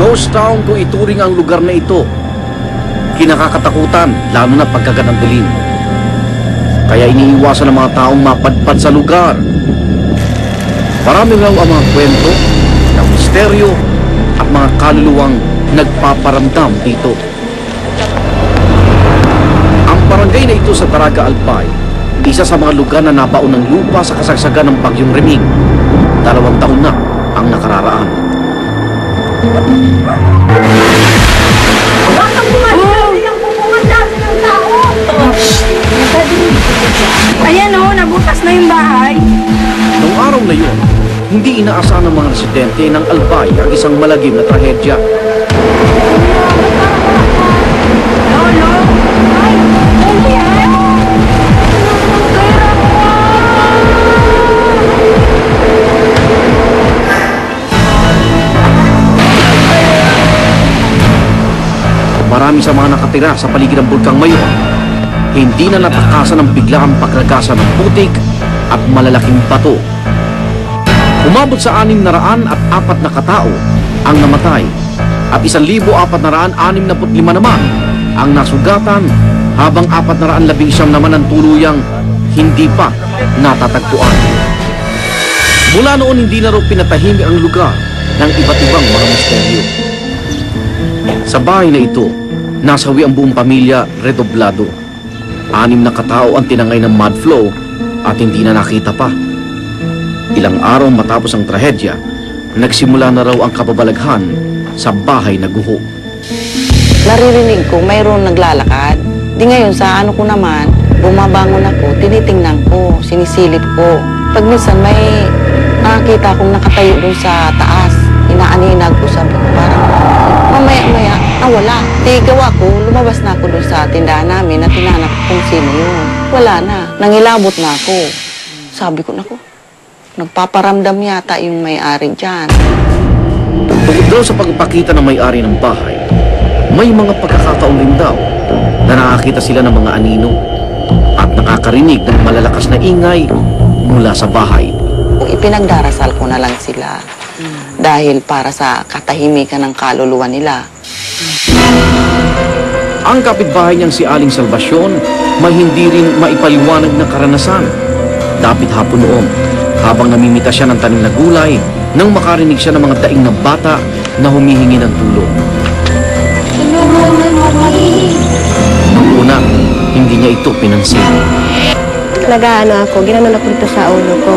Ghost town kung ituring ang lugar na ito. Kinakakatakutan, lalo na pagkaganang dilim. Kaya iniiwasan ng mga taong mapadpad sa lugar. Marami raw ang mga kwento ng misteryo at mga kaluluwang nagpaparamdam dito. Ang barangay na ito sa Daraga Albay, isa sa mga lugar na nabaon ng lupa sa kasagsagan ng Bagyong Reming. 2 taon na ang nakararaan. Ayan o, nabukas na yung bahay. Noong araw na yun, hindi inaasahan ng mga residente ng Albay ang isang malagim na trahedya. Lolo! Ay! Hindi ay! Marami sa mga nakatira sa paligid ng Bulkang Mayon, hindi na natakasan ng biglaang pagragasa ng putik at malalaking bato. Umabot sa 604 na katao ang namatay at 1,465 naman ang nasugatan, habang 411 naman ang tuluyang hindi pa natatagpuan. Mula noon hindi na raw pinatahimik ang lugar ng iba't ibang mga misteryo. Sa bahay na ito, nasawi ang buong pamilya redoblado. 6 na katao ang tinangay ng mud flow at hindi na nakita pa. Ilang araw matapos ang trahedya, nagsimula na raw ang kababalaghan sa bahay na guho. Naririnig ko mayroon naglalakad. Di ngayon sa ano ko naman, bumabangon ako, tinitingnan ko, sinisilip ko. Pag minsan may nakakita akong nakatayo doon sa taas, inaaninag ko, sabi ko parang mamaya-maya, wala. Di gawa ko, lumabas na ako doon sa tindahan namin at tinanap kung sino yun. Wala na, nangilabot na ako. Sabi ko, naku, nagpaparamdam yata yung may-ari dyan. Bukod daw sa pagpapakita ng may-ari ng bahay, may mga pagkakataon rin daw na nakakita sila ng mga anino at nakakarinig ng malalakas na ingay mula sa bahay. Ipinagdarasal ko na lang sila dahil para sa katahimikan ng kaluluwa nila. Ang kapitbahay niyang si Aling Salvacion may hindi rin maipaliwanag na karanasan. Dapit hapon noon, habang namimita siya ng tanim na gulay, nang makarinig siya ng mga daing na bata na humihingi ng tulong. Noong una, hindi niya ito pinansin. Nag-ano ako, ginanon ako dito sa ulo ko.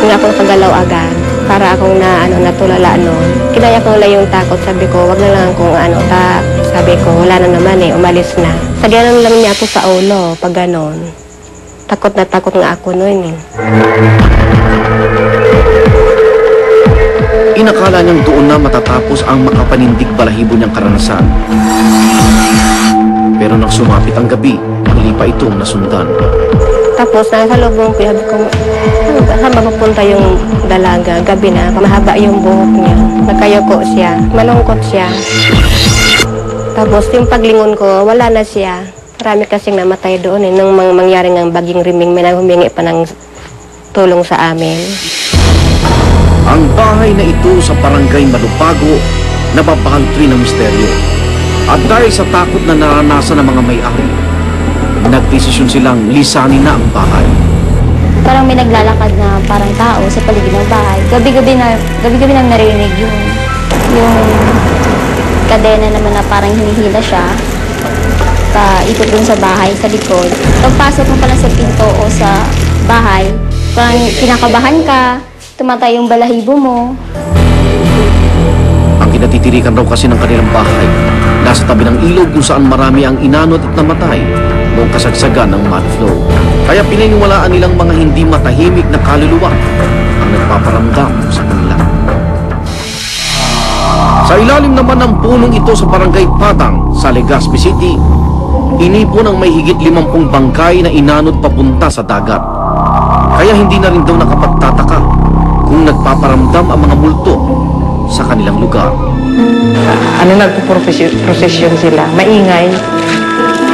Hindi ako nakagalaw agad. Para akong natulala noon. Kinaya ko lang yung takot. Sabi ko, wag na lang akong sabi ko, wala na naman umalis na. Sagyanan lang niya ako sa ulo, pag ganon. Takot na takot nga ako noon Inakala niyang doon na matatapos ang makapanindig balahibo niyang karanasan. Pero nang sumapit ang gabi, muli pa itong nasundan. Tapos nasa lubong ko, sabi ko, saan ba mapunta yung dalaga? Gabi na, mahaba yung buhok niya. Nagkayoko siya, malungkot siya. Tapos yung paglingon ko, wala na siya. Marami kasing namatay doon nung mangyaring ang Bagyong Reming, may humingi pa ng tulong sa amin. Ang bahay na ito sa barangay Malupago, nababahaltri ng misteryo. At dahil sa takot na naranasan ng mga may-ari, nagdesisyon silang lisanin na ang bahay. Parang may naglalakad na parang tao sa paligid ng bahay. Gabi-gabi na narinig yung kadena naman na parang hinihila siya. Ikot dun sa bahay, sa likod. Pagpasok mo pala sa pinto o sa bahay, parang kinakabahan ka, tumatay yung balahibo mo. Ang kinatitirikan raw kasi ng kanilang bahay, nasa tabi ng ilog kung saan marami ang inanod at namatay noong kasagsagan ng mud flow. Kaya pininiwalaan nilang mga hindi matahimik na kaluluwa ang nagpaparamdam sa kanila. Sa ilalim naman ng punong ito sa barangay Patang sa Legazpi City, inipon ang may higit 50 bangkay na inanod papunta sa dagat. Kaya hindi na rin daw nakapagtataka kung nagpaparamdam ang mga multo sa kanilang lugar. Nagpo-prosesyon sila, maingay.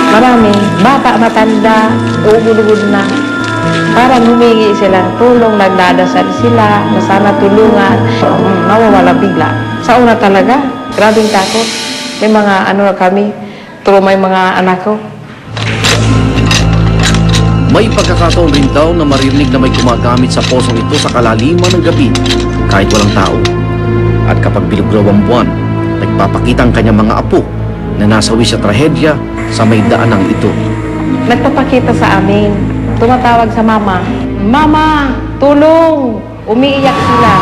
Marami, bata, matanda, ugod-ugod na. Parang humingi sila tulong, nagdadasal sila, na sana tulungan. Nawawala bigla. Sa una talaga, grabing takot. May mga ano na kami, trauma yung mga anak ko. May pagkakataon rin daw na maririnig na may gumagamit sa posong ito sa kalaliman ng gabi kahit walang tao. At kapag bilog-raw ang buwan, nagpapakita ang kanyang mga apo na nasawi sa trahedya sa may daanang ito. Nagpapakita sa amin, tumatawag sa mama, "Mama, tulong!" Umiiyak sila.